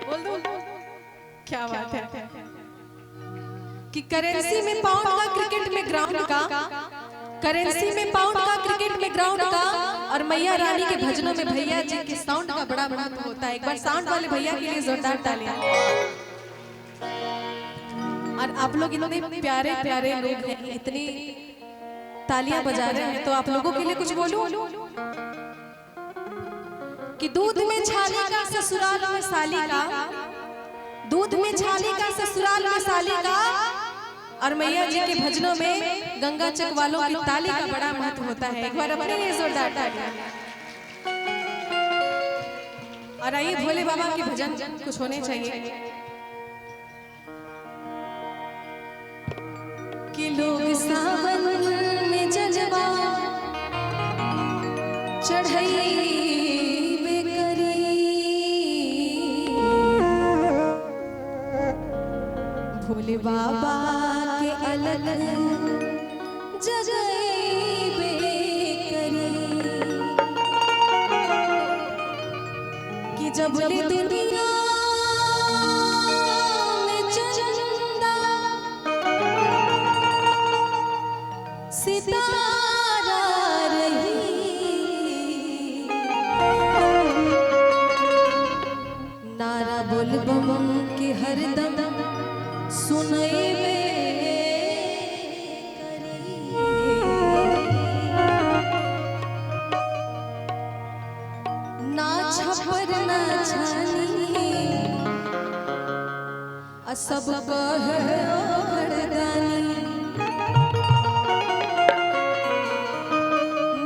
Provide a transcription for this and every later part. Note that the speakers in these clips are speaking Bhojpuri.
बोल दो। क्या बात है कि करेंसी में पाउंड का, क्रिकेट में ग्राउंड का, करेंसी में पाउंड का, क्रिकेट में ग्राउंड का, और मैया रानी के भजनों में भैया जी के साउंड का बड़ा महत्व होता है। एक बार साउंड वाले भैया के लिए जोरदार तालियां। और आप लोग इतने प्यारे प्यारे लोग हैं, इतनी तालियां बजा रहे हैं, तो आप लोगों के लिए कुछ बोलूं कि दूध में छाली का ससुराल में साली का, दूध में छाली का ससुराल में साली का, और मैया जी के भजनों में गंगा चक वालों की ताली का बड़ा महत्व होता है। एक बार अपने लिए जोरदार तालियां। और आइए भोले बाबा के भजन कुछ होने चाहिए कि लोग सावन में जलवा चढ़ाई भोले बाबा के अलग जगबे करी कि जब ले दुनिया में चंदा सितारा रही, नारा बोल बम के हरदम सुनई ना छपर ना छानी सब कहे भड़गानी,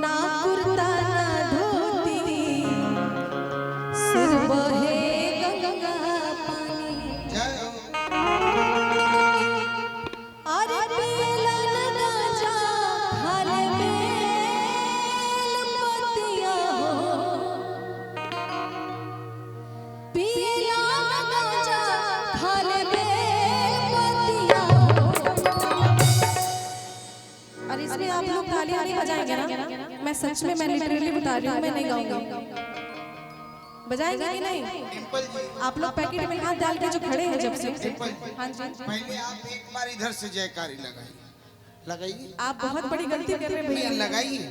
ना कुर्ता ना धोती सिर बहे गंगा पानी। इसमें आप लोग तालियां नहीं बजाएंगे ना? मैं सच में, मैं लिटरली बता रही हूँ, मैं नहीं गाऊंगी। बजाएंगे कि नहीं? आप लोग पैकेट में हाथ डाल के जो खड़े हैं जब से, हाँ जी, पहले आप एक बार इधर से जयकारी लगाइए। आप बहुत बड़ी गलती कर रहे हैं भैया। लगाइए,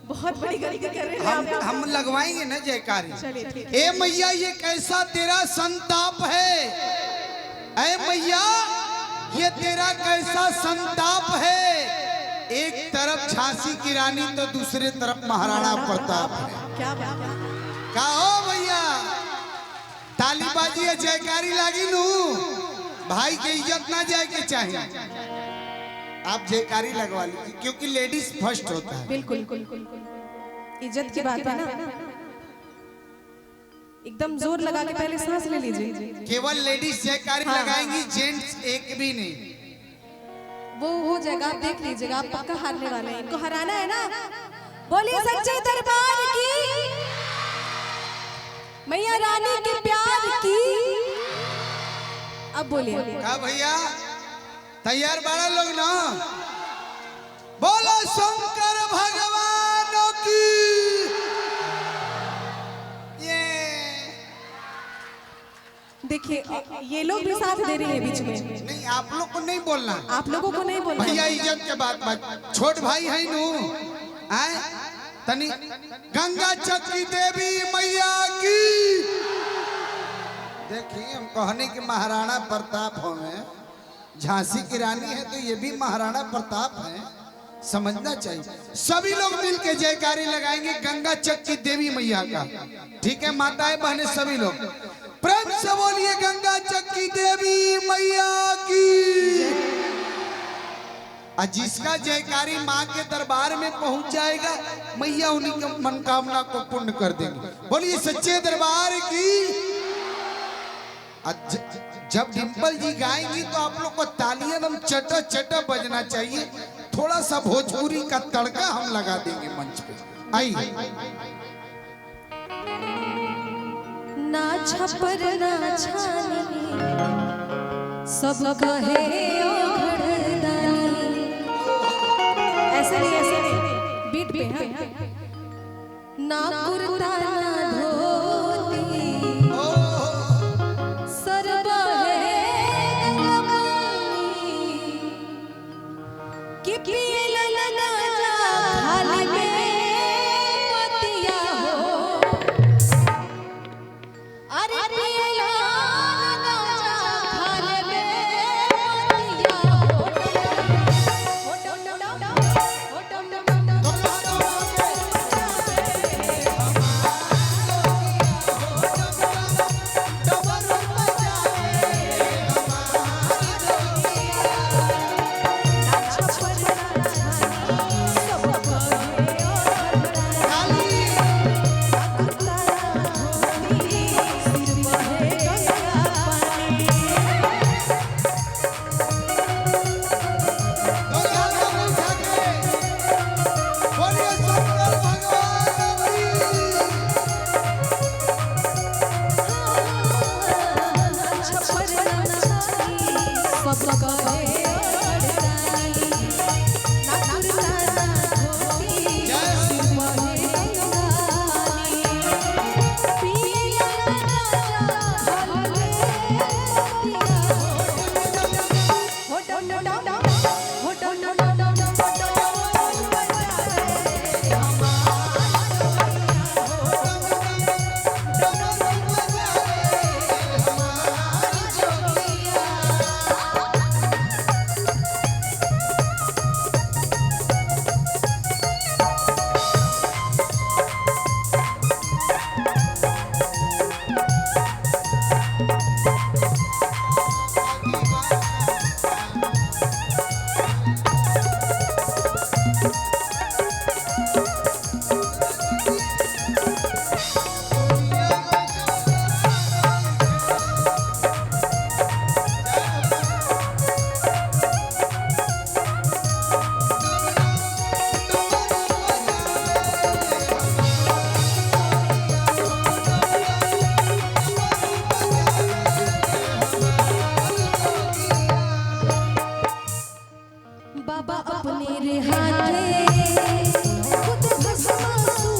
बहुत बड़ी गलती कर रहे हैं। हम लगवाएंगे ना जयकारी। चलिए। ए मैया ये कैसा तेरा संताप है, ए मैया ये तेरा कैसा संताप है। एक तरफ झांसी की रानी तो दूसरे तरफ महाराणा प्रताप है। क्या बात है? कहो भैया ताली बाजी है, जयकारी लागी नू, भाई के इज्जत ना जाए के चाहिए। आप जयकारी लगवा लीजिए क्योंकि लेडीज फर्स्ट होता है। बिल्कुल इज्जत की बात है ना, एकदम जोर लगा के पहले सांस ले लीजिए। केवल लेडीज जयकारी लगाएंगी, जेंट्स एक भी नहीं। वो हो जाएगा, आप देख लीजिएगा, आप पक्का हारने वाले हैं। इनको हराना है ना। बोलिए सच्चे दरबार की, मैया रानी के प्यार की। अब बोलिए। क्या भैया तैयार बाड़ा लोग ना? बोलो शंकर भगवान की। ये देखिए ये लोग भी साथ दे रहे हैं बीच में। नहीं, आप लोग को नहीं बोलना, आप लोगों को नहीं बोलना भैया, इज्जत के बात। छोट भाई है नू, आए तनी गंगा चक्की देवी मैया की। देखिए हम कहने के महाराणा प्रताप होंगे, झांसी की रानी है तो ये भी महाराणा प्रताप है, समझना चाहिए। सभी लोग मिलके जयकारी लगाएंगे गंगा चक्की देवी मैया का। ठीक है माताएं बहनें सभी लोग प्रेम से बोलिए गंगा चक्की देवी मैया की। और जिसका जयकारी माँ के दरबार में पहुंच जाएगा, मैया उन्हीं की मनोकामना को पूर्ण कर देंगे। बोलिए सच्चे दरबार की। जब डिम्पल जी गाएंगी तो आप लोग को तालियां एकदम चटा चटा बजना चाहिए। थोड़ा सा भोजपुरी का तड़का हम लगा देंगे मंच पे। आइए। ना छपर ना छानी सब कहे ऐसे नहीं बीट पे है। ना कुर्ता ना धोती अरे पियला ना जा खाल ले मोतिया हो डम डम हो डम डम बाबा अपने रे हाथे खुद भस्मासुर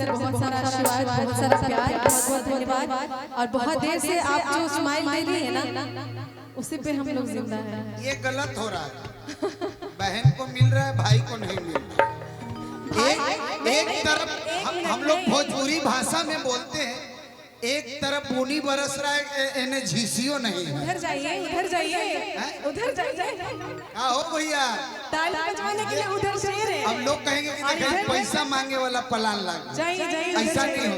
बहुत सारा आशीर्वाद, बहुत सारा प्यार, बहुत बहुत धन्यवाद। और बहुत देर से आप जो स्माइल दे रही है ना, उसी पे हम लोग जिंदा हैं। ये गलत हो रहा है, बहन को मिल रहा है, भाई को नहीं मिल रहा। एक तरफ हम लोग भोजपुरी भाषा में बोलते हैं, एक तरफ पूनी बरस रहा है, इन्हें झीसियो नहीं है। उधर जाइए, उधर जाइए, उधर जाइए। हाँ हो भैया, ताली बजवाने के लिए उधर शेर है। अब लोग कहेंगे कि देखिए पैसा मांगे वाला प्लान लग जाइए, जाइए। ऐसा नहीं हो।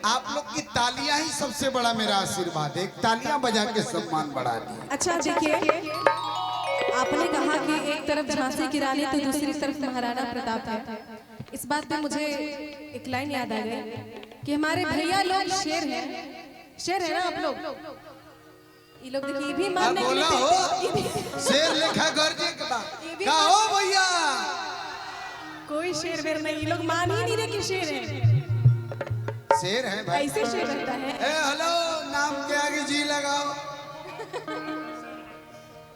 आप लोग की तालियां ही सबसे बड़ा मेरा आशीर्वाद है। तालियां बजा के सम्मान बढ़ा दी। अच्छा देखिए, आपने कहा कि एक तरफ झांसी की रानी तो दूसरी तरफ महाराणा प्रताप है। इस बात पे मुझे एक लाइन याद आ गई कि हमारे भैया लोग शेर हैं। शेर है ना आप लोग? ये लोग देखिए, ये भी मानने बोला हो शेर लिखा गर्जे का हो भैया, कोई शेर वेर नहीं। ये लोग मान ही नहीं रहे कि शेर है। शेर है भाई, ऐसे शेर रहता है। हेलो, नाम के आगे जी लगाओ।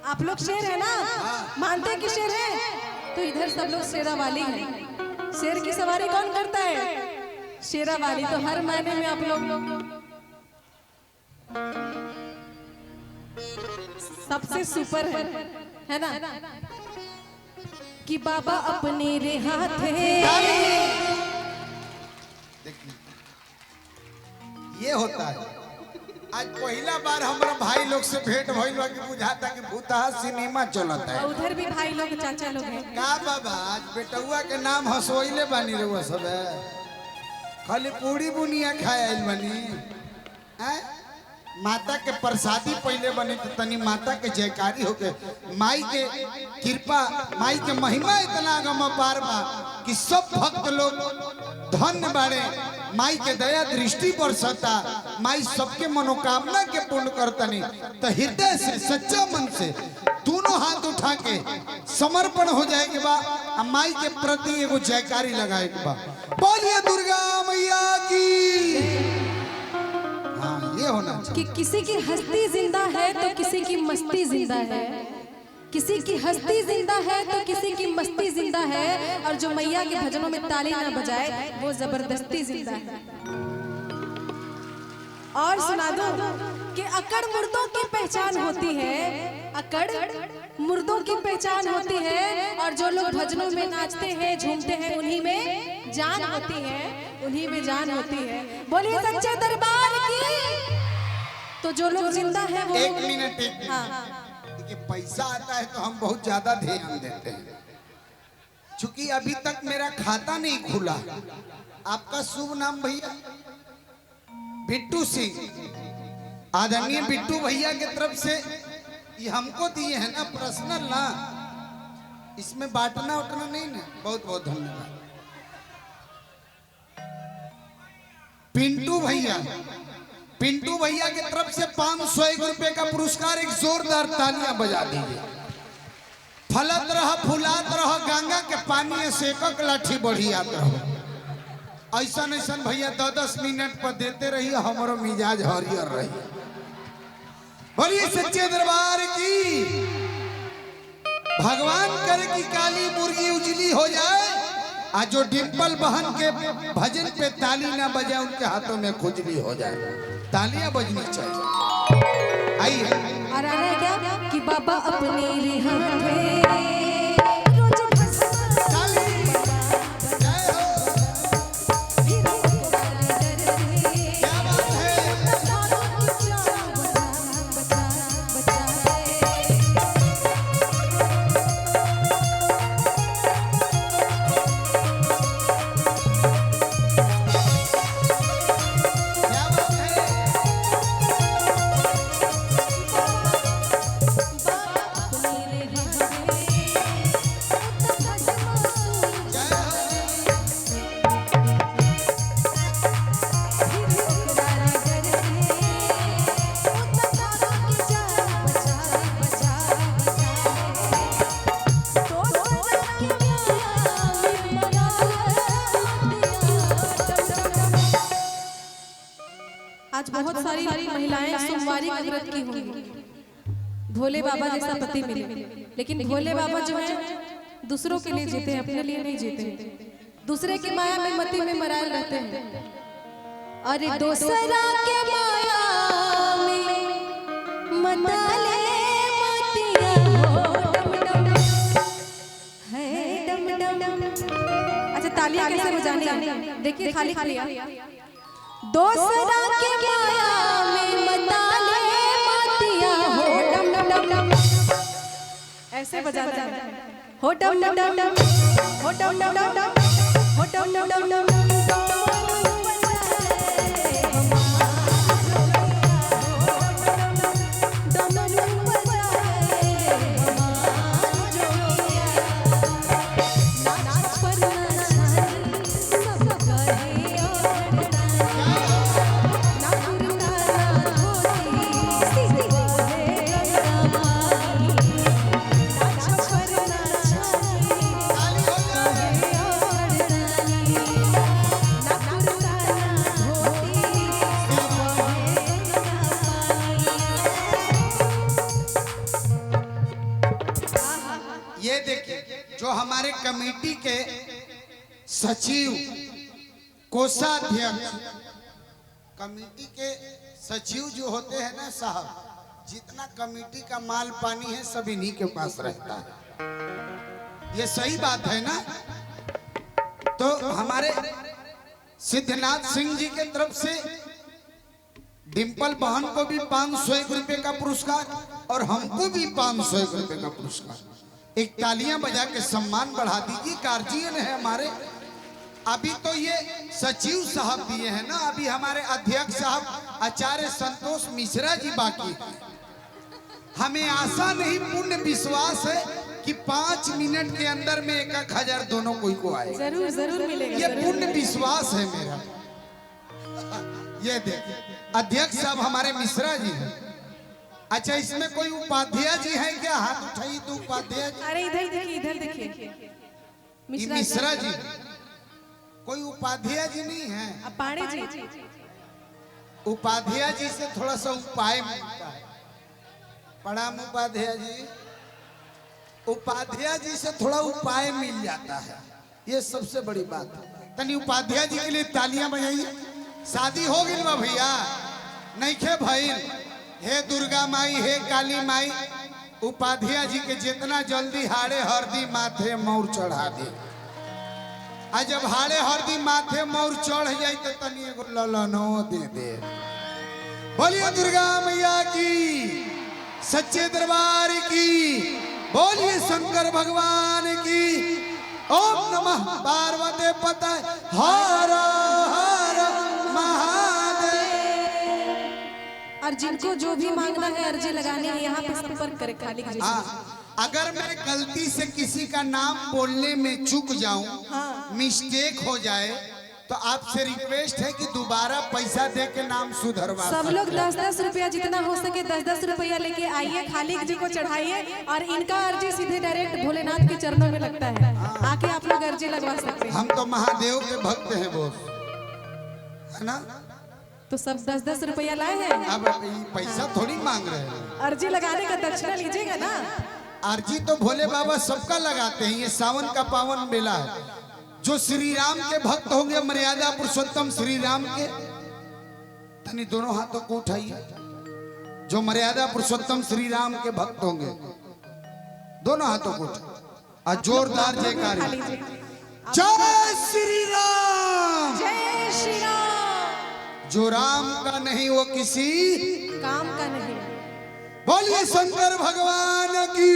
आप लोग शेर है ना, मानते हैं कि शेर है, तो इधर सब लोग शेरा वाली हैं। शेर की सवारी कौन करता है? शेरा वाली। तो हर महीने में आप लोग सबसे सुपर है ना कि बाबा अपने रे हाथे। ये होता है। आज पहला बार हमारा भाई लोग से भेंट भइल बा कि बुझाता कि भूतहा सिनेमा चलता है। उधर भी भाई लोग, चाचा लोग हैं। का बाबा, आज बेटुआ के नाम हंसोइले बानी रहुआ सब है, खाली पूरी बुनिया खाए आइल बनी। माता के प्रसादी पहले बने तो तनी माता के जयकारी हो के माई के कृपा, माई के महिमा इतना गम पार बा कि सब भक्त लोग धन्य बाड़े। माई के दया दृष्टि पर सता, माई सबके मनोकामना के पूर्ण करतनी। तो हृदय से, सच्चा मन से दोनों हाथ उठा के समर्पण हो जाएगी बा, माई के प्रति एगो जयकारी लगाएगी बा। बोलिए दुर्गा मैया की। हाँ, ये ये होना चाहिए कि किसी की हस्ती जिंदा है तो किसी की मस्ती जिंदा है, किसी की हस्ती जिंदा है तो किसी की मस्ती जिंदा है, और जो मैया के भजनों में ताली ना बजाए वो जबरदस्ती जिंदा है। और सुना दो कि अकड़ मुर्दों की पहचान होती है, अकड़ मुर्दों की पहचान होती है, और जो लोग भजनों में नाचते हैं झूमते हैं उन्हीं में जान होती है, उन्हीं में जान होती है। बोलिए सच्चे दरबार की। तो जो लोग जिंदा है वो एक मिनट देखिए, पैसा आता है तो हम बहुत ज्यादा ध्यान देते हैं। चूंकि अभी तक मेरा खाता नहीं खुला। आपका शुभ नाम भैया? बिट्टू सिंह। आदरणीय बिट्टू भैया की तरफ से ये हमको दिए हैं ना, पर्सनल ना, इसमें बांटना उठना नहीं ना। बहुत बहुत धन्यवाद। पिंटू भैया, पिंटू भैया की तरफ से 501 रुपए का पुरस्कार। एक जोरदार तालियां बजा दीजिए। फलत रह फुलात रह गंगा के पानी से एक लाठी बढ़ियात रहो। ऐसा ऐसा भैया 10-10 मिनट पर देते रहिए, हमारो मिजाज हरियर रही। बोलिए सच्चे दरबार की। भगवान करे कि काली मुर्गी उजली हो जाए, आज जो डिम्पल बहन के भजन पे ताली ना बजाए उनके हाथों में खुजली हो जाए। तालियां बजनी चाहिए। आइए। और आ रहा है क्या कि बाबा अपने आज बहुत सारी महिलाएं सोमवारी का व्रत की होंगी, भोले बाबा जैसा पति मिले। लेकिन भोले बाबा जो है दूसरों के लिए जीते हैं, अपने लिए नहीं जीते। दूसरे की माया में मती में मराए रहते हैं। अरे दूसरा के माया में मताले मतिया हो डम डम है डम डम। अच्छा तालियां कैसे बजानी है देखिए, खाली खाली दूसरा के माया में मताले मतिया हो डम डम डम। ऐसे बजाना है। हो डम डम डम हो डम डम डम हो डम डम डम। ये देखिए, जो हमारे कमेटी के सचिव, कोषाध्यक्ष, कमेटी के सचिव जो होते हैं ना साहब, जितना कमेटी का माल पानी है सब इन्हीं के पास रहता है। ये सही बात है ना। तो हमारे सिद्धनाथ सिंह जी के तरफ से डिम्पल बहन को भी 501 रुपए का पुरस्कार और हमको भी 501 रुपए का पुरस्कार। एक तालियां बजा के सम्मान बढ़ा दीजिए। गार्जियन है हमारे। अभी तो ये सचिव साहब दिए हैं ना, अभी हमारे अध्यक्ष साहब आचार्य संतोष मिश्रा जी बाकी हैं। हमें आशा नहीं, पूर्ण विश्वास है कि 5 मिनट के अंदर में 1,000 दोनों को आएगा। जरूर जरूर मिलेगा। ये पूर्ण विश्वास है मेरा। ये देखिए, अध्यक्ष साहब हमारे मिश्रा जी हैं। अच्छा, इसमें कोई उपाध्याय जी हैं क्या? हाथ उठाइए तो उपाध्याय जी। अरे इधर देखिए, इधर देखिए। मिश्रा जी, कोई उपाध्याय जी नहीं है? पांडे जी। उपाध्याय जी से थोड़ा सा उपाय मिलता है। प्रणाम उपाध्याय जी। उपाध्याय जी से थोड़ा उपाय मिल जाता है, ये सबसे बड़ी बात है। तनी उपाध्याय जी के लिए तालियां बजाइए। शादी हो गई बा भैया? नहीं खे भइल? हे दुर्गा माई, हे काली माई, उपाध्याय जी के जितना जल्दी हाड़े हरदी माथे मौर चढ़ा दे। आ जब हाड़े हरदी माथे मौर चढ़ जाए तो तनी एगो ललनो दे दे। बोलिए दुर्गा मैया की, सच्चे दरबार की, बोलिए शंकर भगवान की। ओम नमः पार्वती पतये हर हर महादेव। और जिनको जो भी मांगना है अर्जी लगाने है यहाँ पे संपर्क करें खाली कीजिए। अगर मैं गलती से किसी का नाम बोलने में चूक जाऊं, मिस्टेक हो जाए, तो आपसे रिक्वेस्ट है कि दोबारा पैसा दे के नाम सुधरवा। सब लोग 10-10 रुपया जितना हो सके 10-10 रुपया लेके आइए, खाली जी को चढ़ाइए और इनका अर्जी सीधे डायरेक्ट भोलेनाथ के चरणों में लगता है। आके आप लोग अर्जी लगवा सकते हैं। हम तो महादेव के भक्त हैं बोस, है ना? तो सब 10-10 रुपया लाए हैं। अब पैसा थोड़ी मांग रहे हैं। अर्जी लगाने का दक्षिणा लीजिएगा ना। अर्जी तो भोले बाबा सबका लगाते हैं। ये सावन का पावन मेला है। जो श्री राम के भक्त होंगे, मर्यादा पुरुषोत्तम श्री राम के, तनी दोनों हाथों को उठाइए। जो मर्यादा पुरुषोत्तम श्री राम के भक्त होंगे, दोनों हाथों को उठाइए और जोरदार जयकारा। जय श्री राम, जय श्री राम। जो राम का नहीं वो किसी काम का नहीं। बोलिए शंकर भगवान की।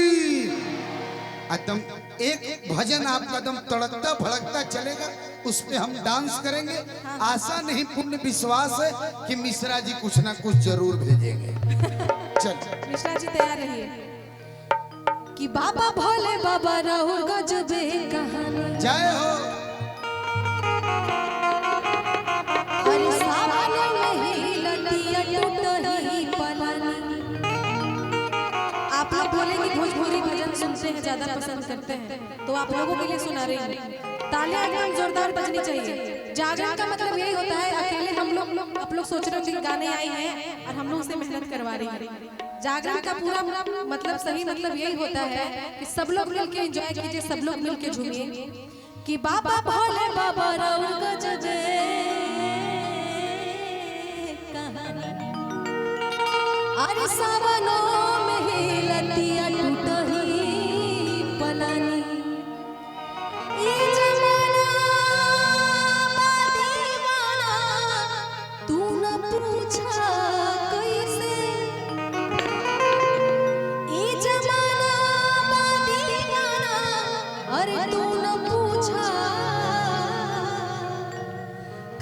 एकदम एक भजन आपका एकदम तड़कता भड़कता चलेगा, उस पे हम डांस करेंगे। आशा नहीं पूर्ण विश्वास है कि मिश्रा जी कुछ ना कुछ जरूर भेजेंगे। चल मिश्रा जी तैयार रहिए। कि बाबा भोले बाबा राहुल गजबे कहानी। जय हो। अरे सावन में ही लटिया टूटही पलानी। आप लोग बोलेंगे भोजपुरी भजन सुनते हैं, ज्यादा पसंद करते हैं, तो आप लोगों के लिए सुना रही हूँ। तालियां एकदम जोरदार बजनी चाहिए। जागरण का मतलब यही होता है, अकेले हम लोग आप लोग सोच रहे हो कि गाने आई हैं और हम लोग से मेहनत करवा रही हैं। जागरण का पूरा मतलब सही मतलब यही होता है कि सब लोग मिलके एंजॉय कीजिए, सब लोग मिलके झूमिए। कि बाबा भोले बाबा राउर गजबे कहानी। अरे सावनों में ही लटिया टूटही पलानी। ई जमाना बा दीवाना, तू न पूछा कैसे। ई जमाना बा दीवाना, अरे तू न पूछा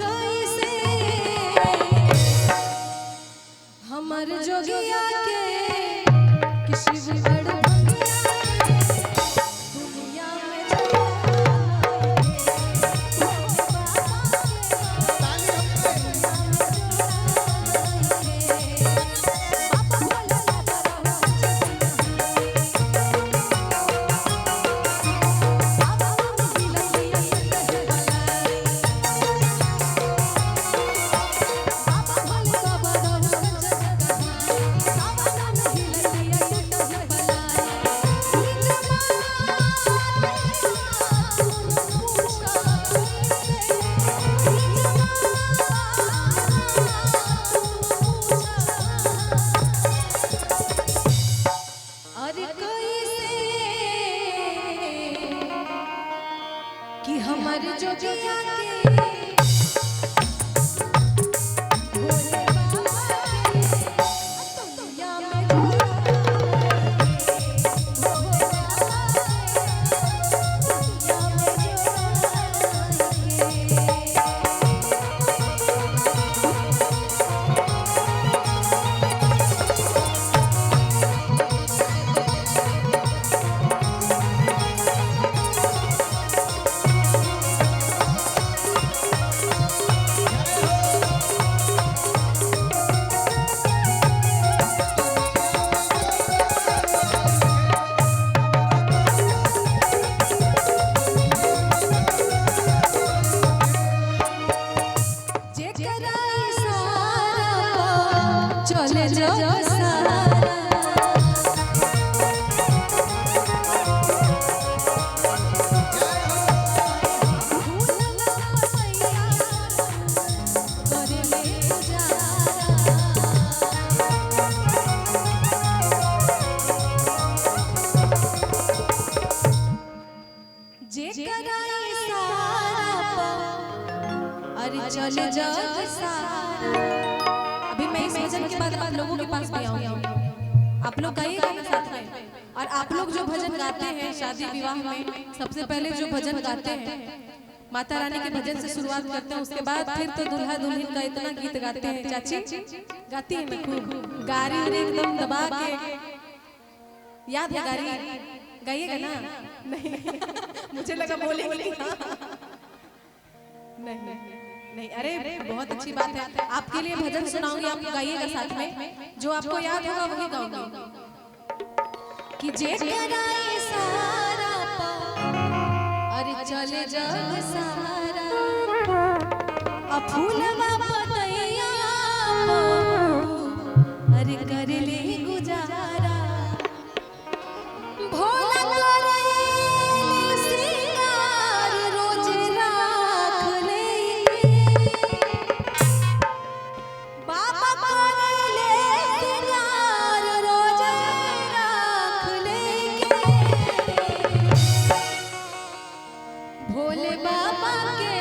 कैसे। हमर जोगिया के किसी भी बड़ दुनिया में कि हमर जोगिया के भोले बाबा के दुनिया में अरे चले जग सारा। अभी मैं इस भजन के बाद आप लोगों के पास भी आऊंगी, आप लोग गाइएगा ना साथ में। और आप लोग जो भजन गाते हैं शादी विवाह में, सबसे पहले जो भजन गाते हैं माता रानी के भजन से शुरुआत करते हैं, उसके बाद फिर तो दुल्हा दुल्हन का इतना गीत गाते हैं। चाची गाती है ना खूब, गारी एकदम दबा के, याद है गारी? गाइएगा ना? नहीं मुझे लगा बोलेंगे नहीं नहीं। अरे बहुत अच्छी बात है, आपके लिए भजन सुनाऊंगी, आप गाइएगा साथ में, जो आपको याद होगा वही गाऊंगी। कि जे कराए सारा अरे चले जग सारा, अब फूलवा पतैया अरे कर ले गुजारा, भोला करे सिंगार रोज राख ले, बाबा करे सिंगार रोज राख ले, भोले बाबा के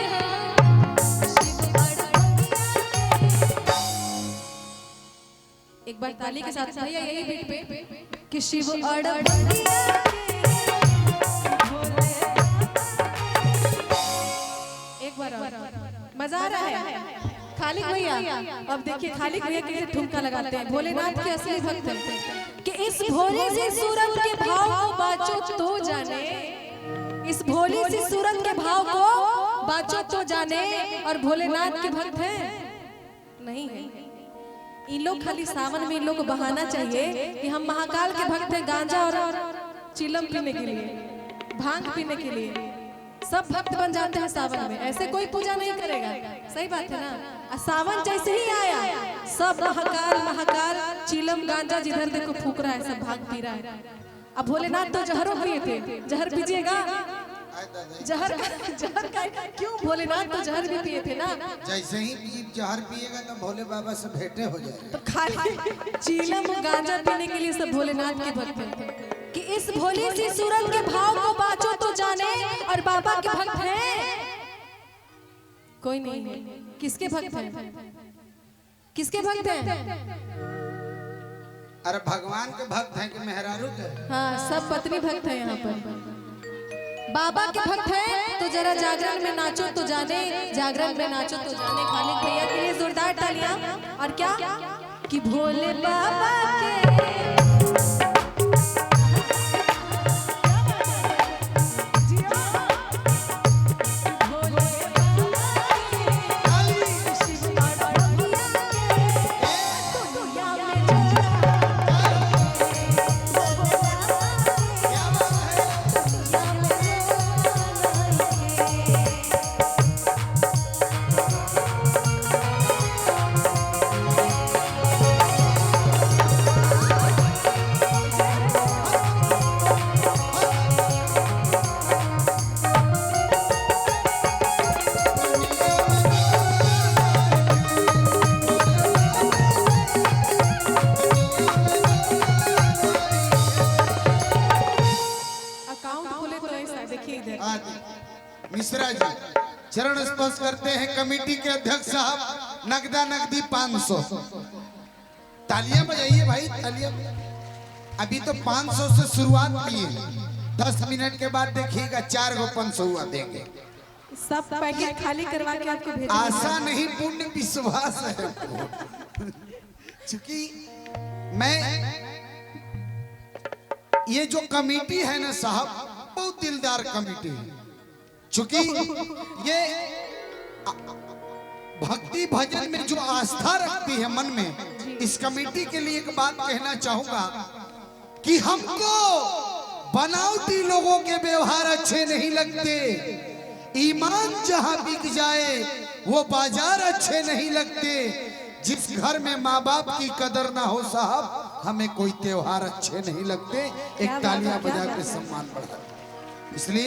एक बार ताली के साथ भैया यही बीट पे कि शिव एक बार मजा आ रहा है। खालिक भैया अब देखिए, खालिक भैया कैसे ठुमका लगाते हैं, भोलेनाथ के असली भक्त हैं। कि इस भोले सी सूरत के भाव को बाचो तो जाने, इस भोली सी सूरत के भाव को बाचो तो जाने, और भोलेनाथ के भक्त हैं नहीं है। इन लोग खाली सावन में इन लोग को बहाना चाहिए कि हम महाकाल के भक्त हैं, गांजा और चिलम पीने के लिए, भांग पीने के लिए सब भक्त बन जाते हैं सावन में। ऐसे कोई पूजा नहीं करेगा, सही बात है ना? सावन जैसे ही आया सब महाकाल महाकाल चिलम गांजा जिधर देखो फूक रहा है, सब भांग पी रहा है। अब भोलेनाथ तो जहरों पिए थे, जहर पीजिएगा? जहर जहर का क्यों? भोलेनाथ तो जहर भी पिए थे ना। जैसे ही जहर पिएगा तो भोले बाबा से भेंटे हो जाएगा। तो खाली चीलम गांजा पीने के लिए सब भोलेनाथ के भक्त हैं। कि इस भोली सी सूरत के भाव को बाचो तो जाने, और बाबा के भक्त हैं कोई नहीं है। किसके भक्त हैं? किसके भक्त हैं? अरे भगवान के भक्त हैं कि मेहरारू के? हाँ, सब पत्नी भक्त हैं यहाँ पर। बाबा के भक्त हैं तो जरा जागरण में नाचो तो जाने, जागरण में नाचो तो जाने। खालिक भैया के लिए जोरदार तालियां। और क्या कि भोले बाबा के मिश्रा जी चरण स्पर्श करते हैं कमेटी के अध्यक्ष साहब। नगदा नगदी 500। तालियां बजाइए भाई, तालियां। अभी तो 500 से शुरुआत की है, 10 मिनट के बाद देखिएगा 4 गो 500 देंगे। सब पैकेट खाली करवा के आपको भेजेंगे। आशा नहीं पूर्ण विश्वास है। चूंकि मैं ये जो कमेटी है ना साहब, बहुत दिलदार कमेटी है। चूंकि ये भक्ति भजन में जो आस्था रखती है मन में, इस कमेटी के लिए एक बात कहना चाहूंगा कि हमको बनावटी लोगों के व्यवहार अच्छे नहीं लगते। ईमान जहां बिक जाए वो बाजार अच्छे नहीं लगते। जिस घर में माँ बाप की कदर ना हो साहब, हमें कोई त्योहार अच्छे नहीं लगते। एक तालियां बजा के सम्मान बढ़ा, इसलिए